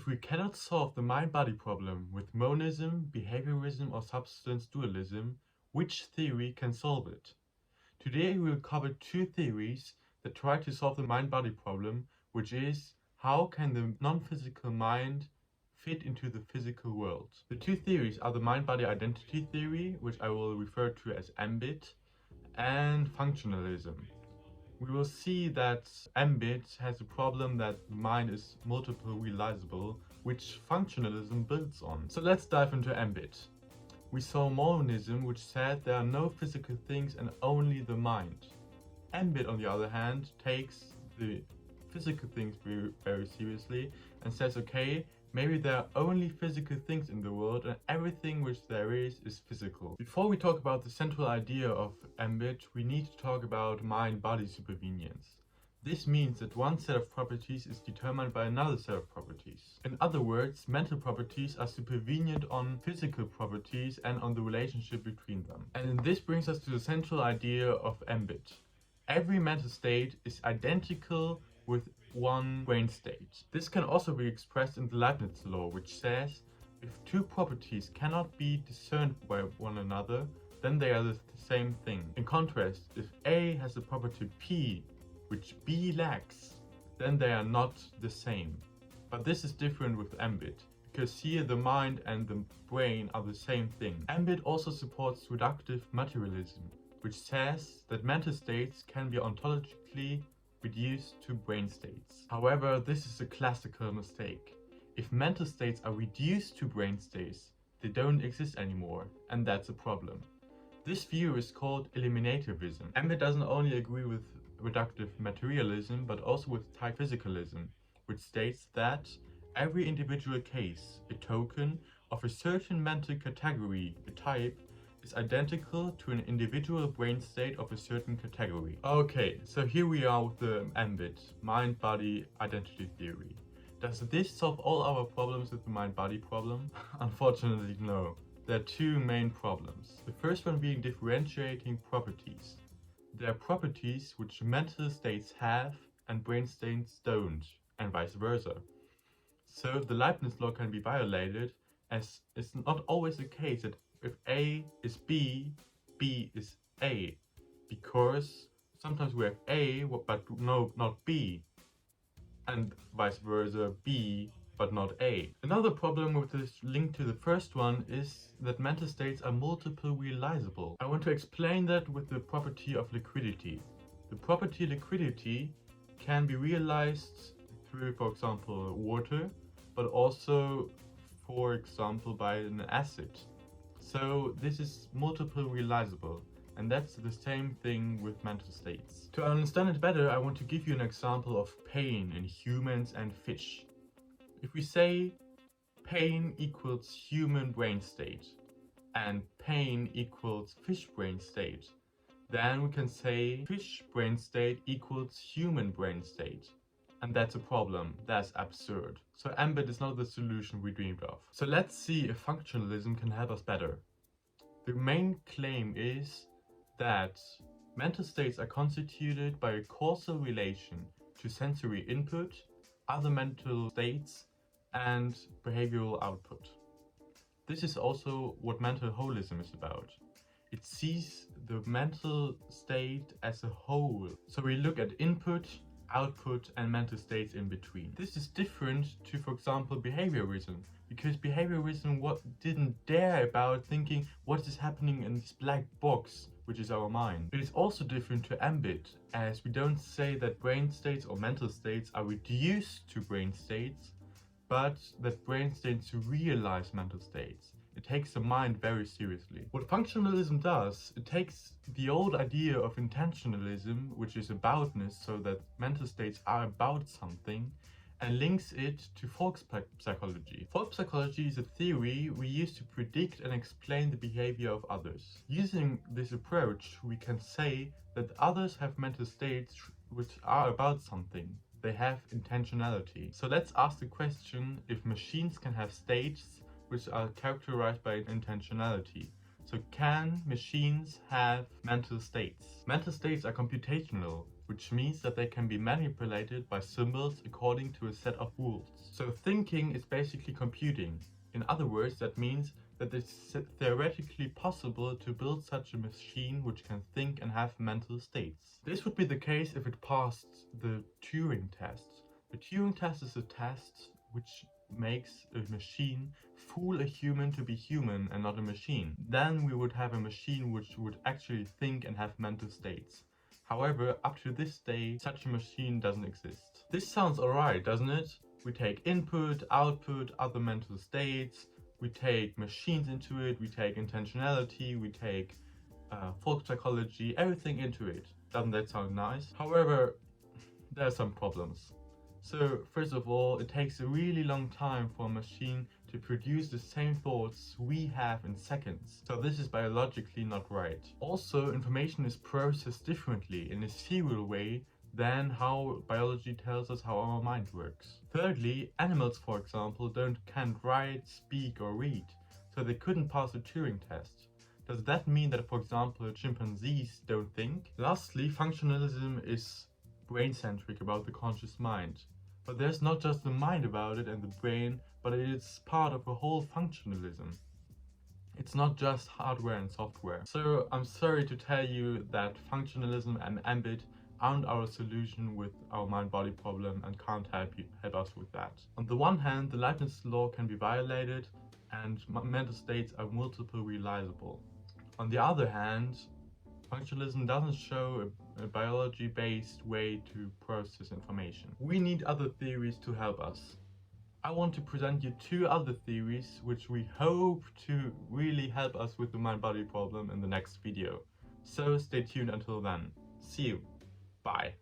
If we cannot solve the mind-body problem with monism, behaviorism, or substance dualism, which theory can solve it? Today we will cover two theories that try to solve the mind-body problem, which is how can the non-physical mind fit into the physical world. The two theories are the mind-body identity theory, which I will refer to as MBIT, and functionalism. We will see that MBIT has a problem that the mind is multiple realizable, which functionalism builds on. So let's dive into MBIT. We saw monism, which said there are no physical things and only the mind. MBIT, on the other hand, takes the physical things very, very seriously and says, okay, maybe there are only physical things in the world and everything which there is physical. Before we talk about the central idea of MBIT, we need to talk about mind-body supervenience. This means that one set of properties is determined by another set of properties. In other words, mental properties are supervenient on physical properties and on the relationship between them. And this brings us to the central idea of MBIT. Every mental state is identical with one brain state. This can also be expressed in the Leibniz law, which says if two properties cannot be discerned by one another, then they are the same thing. In contrast, if A has the property P, which B lacks, then they are not the same. But this is different with MBIT, because here the mind and the brain are the same thing. MBIT also supports reductive materialism, which says that mental states can be ontologically reduced to brain states. However, this is a classical mistake. If mental states are reduced to brain states, they don't exist anymore, and that's a problem. This view is called eliminativism. MBIT doesn't only agree with reductive materialism, but also with TiU Psychology, which states that every individual case, a token, of a certain mental category, a type, is identical to an individual brain state of a certain category. Okay, so here we are with the MBIT, mind-body identity theory. Does this solve all our problems with the mind-body problem? Unfortunately, no. There are two main problems. The first one being differentiating properties. There are properties which mental states have and brain states don't, and vice versa. So the Leibniz law can be violated, as it's not always the case that if A is B, B is A, because sometimes we have A but no, not B, and vice versa, B but not A. Another problem with this link to the first one is that mental states are multiple realizable. I want to explain that with the property of liquidity. The property liquidity can be realized through, for example, water, but also, for example, by an acid. So this is multiple realizable, and that's the same thing with mental states. To understand it better, I want to give you an example of pain in humans and fish. If we say pain equals human brain state and pain equals fish brain state, then we can say fish brain state equals human brain state. And that's a problem. That's absurd. So MBIT is not the solution we dreamed of. So let's see if functionalism can help us better. The main claim is that mental states are constituted by a causal relation to sensory input, other mental states, and behavioral output. This is also what mental holism is about. It sees the mental state as a whole. So we look at input, output, and mental states in between. This is different to, for example, behaviorism, because behaviorism didn't dare about thinking what is happening in this black box, which is our mind. It is also different to MBIT, as we don't say that brain states or mental states are reduced to brain states, but that brain states realize mental states. It takes the mind very seriously. What functionalism does, it takes the old idea of intentionalism, which is aboutness, so that mental states are about something, and links it to PhiloPsychology. PhiloPsychology is a theory we use to predict and explain the behavior of others. Using this approach, we can say that others have mental states which are about something. They have intentionality. So let's ask the question if machines can have states which are characterized by intentionality. So can machines have mental states? Mental states are computational. which means that they can be manipulated by symbols according to a set of rules. So thinking is basically computing. In other words, that means that it's theoretically possible to build such a machine which can think and have mental states. This would be the case if it passed the Turing test. The Turing test is a test which makes a machine fool a human to be human and not a machine. Then we would have a machine which would actually think and have mental states. However, up to this day, such a machine doesn't exist. This sounds alright, doesn't it? We take input, output, other mental states, we take machines into it, we take intentionality, we take PhiloPsychology, everything into it. Doesn't that sound nice? However, there are some problems. So first of all, it takes a really long time for a machine to produce the same thoughts we have in seconds. So this is biologically not right. Also, information is processed differently in a serial way than how biology tells us how our mind works. Thirdly, animals, for example, can't write, speak or read, so they couldn't pass the Turing test. Does that mean that, for example, chimpanzees don't think? Lastly, functionalism is brain-centric about the conscious mind. But there's not just the mind about it and the brain, but it's part of a whole functionalism. It's not just hardware and software. So I'm sorry to tell you that functionalism and ambit aren't our solution with our mind-body problem and can't help us with that. On the one hand, the Leibniz law can be violated and mental states are multiple realizable. On the other hand, functionalism doesn't show a biology-based way to process information. We need other theories to help us. I want to present you two other theories which we hope to really help us with the mind-body problem in the next video. So stay tuned until then. See you. Bye.